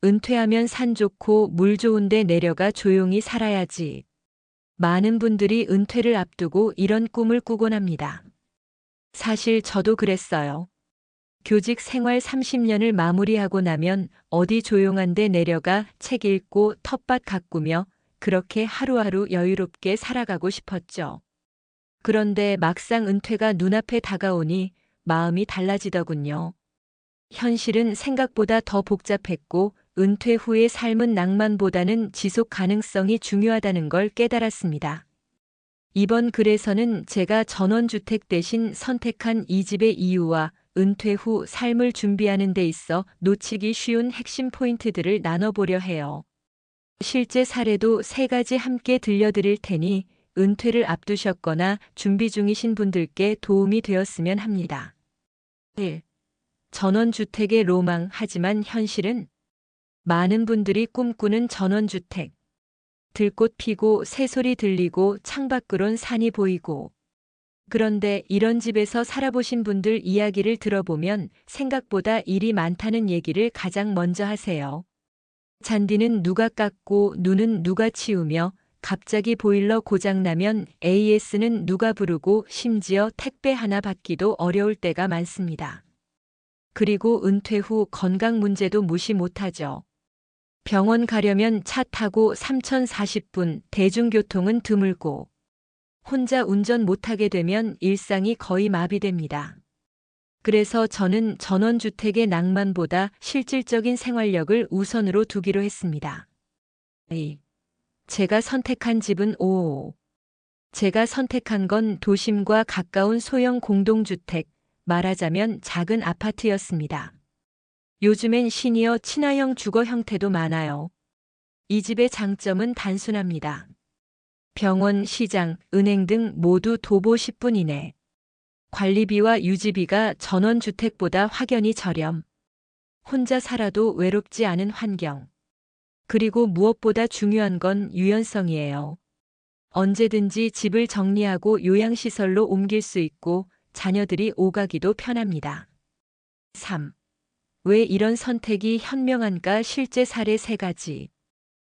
은퇴하면 산 좋고 물 좋은데 내려가 조용히 살아야지. 많은 분들이 은퇴를 앞두고 이런 꿈을 꾸곤 합니다. 사실 저도 그랬어요. 교직 생활 30년을 마무리하고 나면 어디 조용한 데 내려가 책 읽고 텃밭 가꾸며 그렇게 하루하루 여유롭게 살아가고 싶었죠. 그런데 막상 은퇴가 눈앞에 다가오니 마음이 달라지더군요. 현실은 생각보다 더 복잡했고 은퇴 후의 삶은 낭만보다는 지속 가능성이 중요하다는 걸 깨달았습니다. 이번 글에서는 제가 전원주택 대신 선택한 이 집의 이유와 은퇴 후 삶을 준비하는 데 있어 놓치기 쉬운 핵심 포인트들을 나눠보려 해요. 실제 사례도 세 가지 함께 들려드릴 테니 은퇴를 앞두셨거나 준비 중이신 분들께 도움이 되었으면 합니다. 1. 전원주택의 로망 하지만 현실은 많은 분들이 꿈꾸는 전원주택. 들꽃 피고 새소리 들리고 창밖으론 산이 보이고. 그런데 이런 집에서 살아보신 분들 이야기를 들어보면 생각보다 일이 많다는 얘기를 가장 먼저 하세요. 잔디는 누가 깎고 눈은 누가 치우며 갑자기 보일러 고장나면 AS는 누가 부르고 심지어 택배 하나 받기도 어려울 때가 많습니다. 그리고 은퇴 후 건강 문제도 무시 못하죠. 병원 가려면 차 타고 3040분, 대중교통은 드물고 혼자 운전 못하게 되면 일상이 거의 마비됩니다. 그래서 저는 전원주택의 낭만보다 실질적인 생활력을 우선으로 두기로 했습니다. 제가 선택한 집은 제가 선택한 건 도심과 가까운 소형 공동주택, 말하자면 작은 아파트였습니다. 요즘엔 시니어 친화형 주거 형태도 많아요. 이 집의 장점은 단순합니다. 병원, 시장, 은행 등 모두 도보 10분 이내. 관리비와 유지비가 전원주택보다 확연히 저렴. 혼자 살아도 외롭지 않은 환경. 그리고 무엇보다 중요한 건 유연성이에요. 언제든지 집을 정리하고 요양시설로 옮길 수 있고 자녀들이 오가기도 편합니다. 3. 왜 이런 선택이 현명한가 실제 사례 3가지.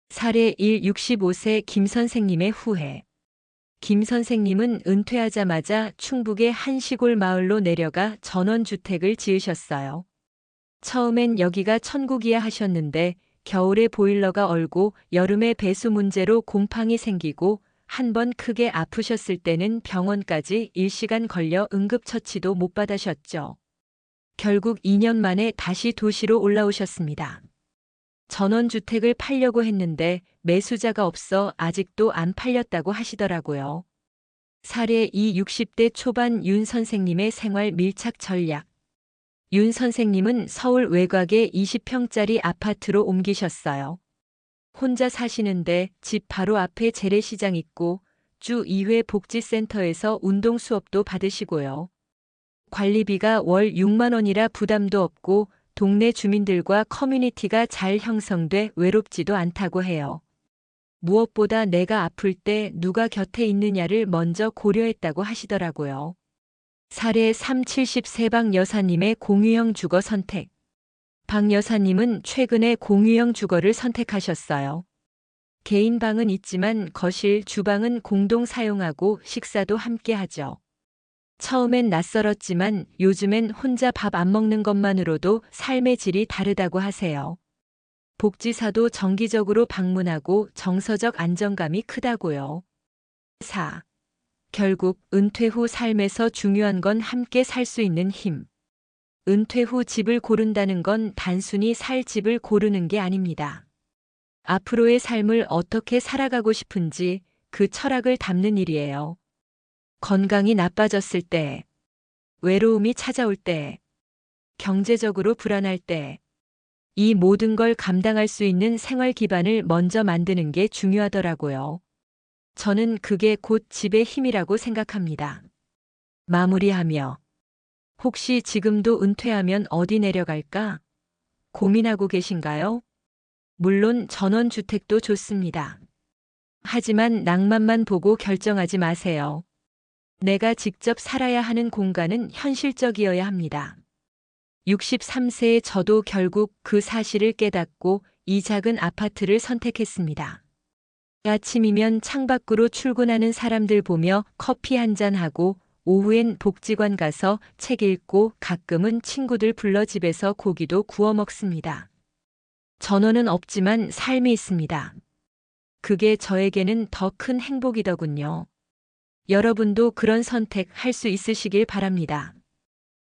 사례 1. 65세 김 선생님의 후회. 김 선생님은 은퇴하자마자 충북의 한 시골 마을로 내려가 전원주택을 지으셨어요. 처음엔 여기가 천국이야 하셨는데 겨울에 보일러가 얼고 여름에 배수 문제로 곰팡이 생기고 한 번 크게 아프셨을 때는 병원까지 1시간 걸려 응급처치도 못 받으셨죠. 결국 2년 만에 다시 도시로 올라오셨습니다. 전원주택을 팔려고 했는데 매수자가 없어 아직도 안 팔렸다고 하시더라고요. 사례 2. 60대 초반 윤 선생님의 생활 밀착 전략. 윤 선생님은 서울 외곽의 20평짜리 아파트로 옮기셨어요. 혼자 사시는데 집 바로 앞에 재래시장 있고 주 2회 복지센터에서 운동 수업도 받으시고요. 관리비가 월 6만 원이라 부담도 없고 동네 주민들과 커뮤니티가 잘 형성돼 외롭지도 않다고 해요. 무엇보다 내가 아플 때 누가 곁에 있느냐를 먼저 고려했다고 하시더라고요. 사례 3. 70세 박 여사님의 공유형 주거 선택. 박 여사님은 최근에 공유형 주거를 선택하셨어요. 개인 방은 있지만 거실, 주방은 공동 사용하고 식사도 함께 하죠. 처음엔 낯설었지만 요즘엔 혼자 밥 안 먹는 것만으로도 삶의 질이 다르다고 하세요. 복지사도 정기적으로 방문하고 정서적 안정감이 크다고요. 4. 결국 은퇴 후 삶에서 중요한 건 함께 살 수 있는 힘. 은퇴 후 집을 고른다는 건 단순히 살 집을 고르는 게 아닙니다. 앞으로의 삶을 어떻게 살아가고 싶은지 그 철학을 담는 일이에요. 건강이 나빠졌을 때, 외로움이 찾아올 때, 경제적으로 불안할 때, 이 모든 걸 감당할 수 있는 생활 기반을 먼저 만드는 게 중요하더라고요. 저는 그게 곧 집의 힘이라고 생각합니다. 마무리하며, 혹시 지금도 은퇴하면 어디 내려갈까? 고민하고 계신가요? 물론 전원주택도 좋습니다. 하지만 낭만만 보고 결정하지 마세요. 내가 직접 살아야 하는 공간은 현실적이어야 합니다. 63세의 저도 결국 그 사실을 깨닫고 이 작은 아파트를 선택했습니다. 아침이면 창밖으로 출근하는 사람들 보며 커피 한잔하고 오후엔 복지관 가서 책 읽고 가끔은 친구들 불러 집에서 고기도 구워 먹습니다. 전원은 없지만 삶이 있습니다. 그게 저에게는 더 큰 행복이더군요. 여러분도 그런 선택 할 수 있으시길 바랍니다.